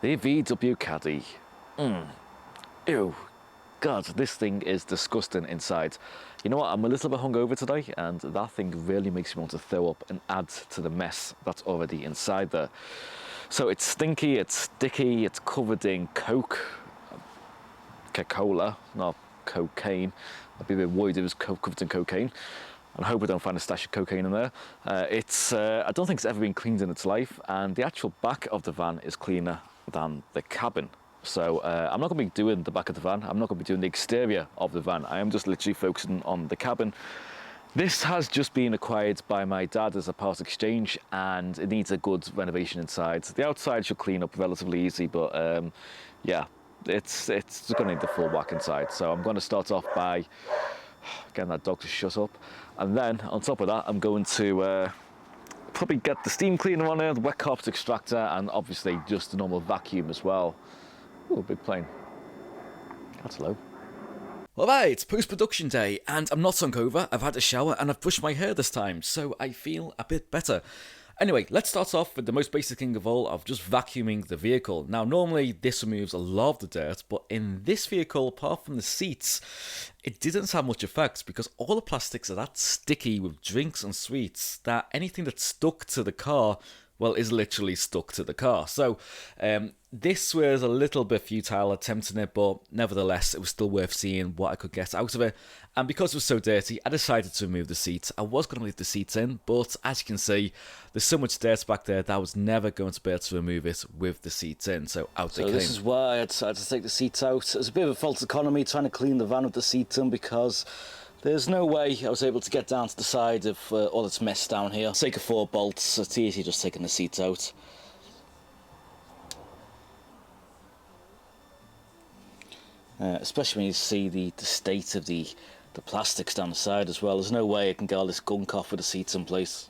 The VW Caddy. Ew. God, this thing is disgusting inside. You know what, I'm a little bit hungover today and that thing really makes me want to throw up and add to the mess that's already inside there. So it's stinky, it's sticky, it's covered in Coca-Cola, not cocaine. I'd be a bit worried if it was covered in cocaine. And I hope I don't find a stash of cocaine in there. I don't think it's ever been cleaned in its life, and the actual back of the van is cleaner than the cabin. So I'm not going to be doing the back of the van. I'm not going to be doing the exterior of the van. I am just literally focusing on the cabin. This has just been acquired by my dad as a part exchange, and it needs a good renovation inside. The outside should clean up relatively easy, but yeah, it's just going to need the full whack inside. So I'm going to start off by getting that dog to shut up, and then on top of that I'm going to probably get the steam cleaner on there, the wet carpet extractor, and obviously just the normal vacuum as well. Ooh, big plane. That's low. Alright, it's post-production day, and I'm not hungover, I've had a shower and I've brushed my hair this time, so I feel a bit better. Anyway, let's start off with the most basic thing of all, of just vacuuming the vehicle. Now, normally this removes a lot of the dirt, but in this vehicle, apart from the seats, it didn't have much effect because all the plastics are that sticky with drinks and sweets that anything that's stuck to the car, well, is literally stuck to the car. So this was a little bit futile attempting it, but nevertheless, it was still worth seeing what I could get out of it. And because it was so dirty, I decided to remove the seats. I was going to leave the seats in, but as you can see, there's so much dirt back there that I was never going to be able to remove it with the seats in. So out they came. So this is why I decided to take the seats out. It was a bit of a false economy trying to clean the van with the seats in, because there's no way I was able to get down to the side of all this mess down here. Take a 4 bolts, it's easy just taking the seats out. Especially when you see the state of the plastics down the side as well. There's no way I can get all this gunk off with the seats in place.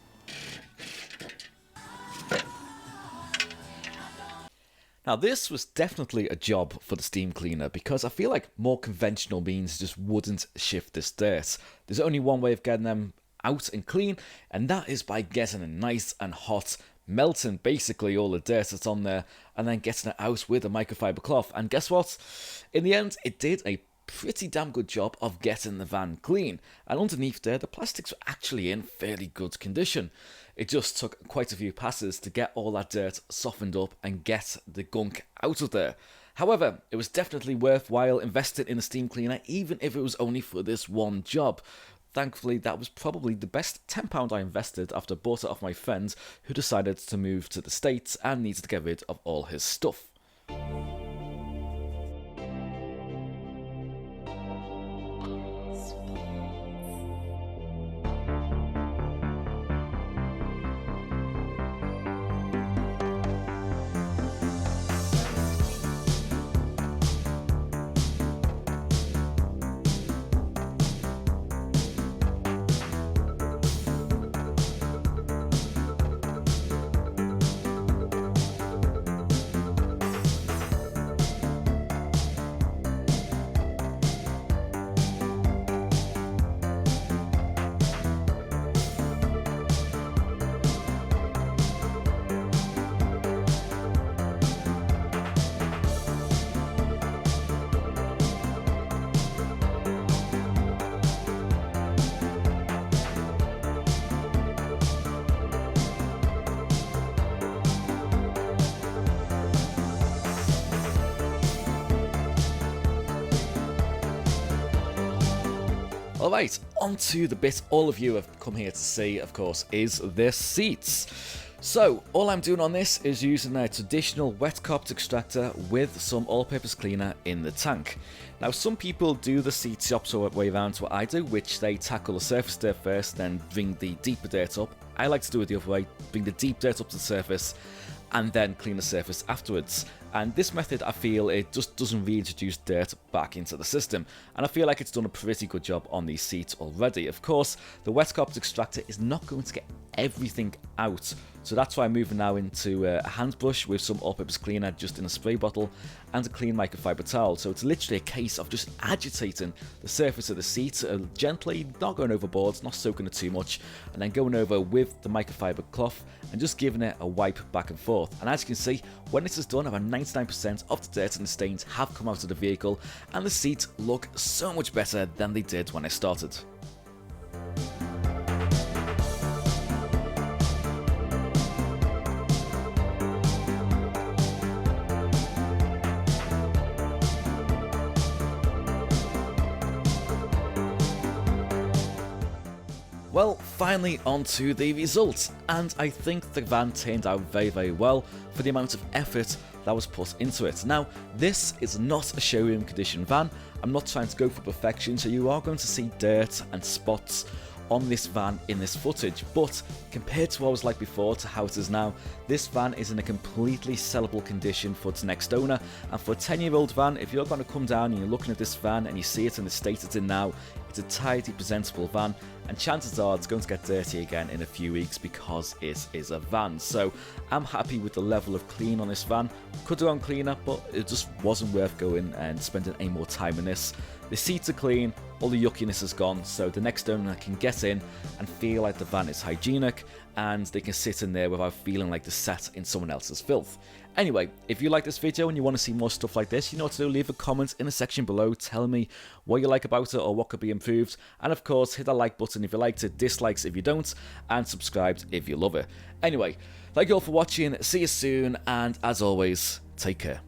Now this was definitely a job for the steam cleaner, because I feel like more conventional means just wouldn't shift this dirt. There's only one way of getting them out and clean, and that is by getting it nice and hot, melting basically all the dirt that's on there, and then getting it out with a microfiber cloth. And guess what? In the end, it did a pretty damn good job of getting the van clean, and underneath there the plastics were actually in fairly good condition. It just took quite a few passes to get all that dirt softened up and get the gunk out of there. However, it was definitely worthwhile investing in a steam cleaner, even if it was only for this one job. Thankfully, that was probably the best £10 I invested after I bought it off my friend who decided to move to the States and needed to get rid of all his stuff. Alright, on to the bit all of you have come here to see, of course, is the seats. So, all I'm doing on this is using a traditional wet carpet extractor with some all-purpose cleaner in the tank. Now, some people do the seats the opposite way around to what I do, which they tackle the surface dirt first, then bring the deeper dirt up. I like to do it the other way, bring the deep dirt up to the surface, and then clean the surface afterwards. And this method, I feel, it just doesn't reintroduce dirt back into the system, and I feel like it's done a pretty good job on these seats already. Of course, the wet carpet extractor is not going to get everything out. So that's why I'm moving now into a hand brush with some all-purpose cleaner just in a spray bottle and a clean microfiber towel. So it's literally a case of just agitating the surface of the seat gently, not going overboard, not soaking it too much, and then going over with the microfiber cloth and just giving it a wipe back and forth. And as you can see, when this is done, about 99% of the dirt and the stains have come out of the vehicle, and the seats look so much better than they did when I started. Well, finally onto the results, and I think the van turned out very, very well for the amount of effort that was put into it. Now, this is not a showroom condition van. I'm not trying to go for perfection, so you are going to see dirt and spots on this van in this footage, but compared to what it was like before to how it is now, this van is in a completely sellable condition for its next owner. And for a 10-year-old van, if you're going to come down and you're looking at this van and you see it in the state it's in now, it's a tidy, presentable van, and chances are it's going to get dirty again in a few weeks because it is a van. So I'm happy with the level of clean on this van. Could have gone cleaner, but it just wasn't worth going and spending any more time in this. The seats are clean, all the yuckiness is gone, so the next owner can get in and feel like the van is hygienic, and they can sit in there without feeling like they're sat in someone else's filth. Anyway, if you like this video and you want to see more stuff like this, you know what to do. Leave a comment in the section below, tell me what you like about it or what could be improved, and of course hit that like button if you liked it, dislikes if you don't, and subscribe if you love it. Anyway, thank you all for watching, see you soon, and as always, take care.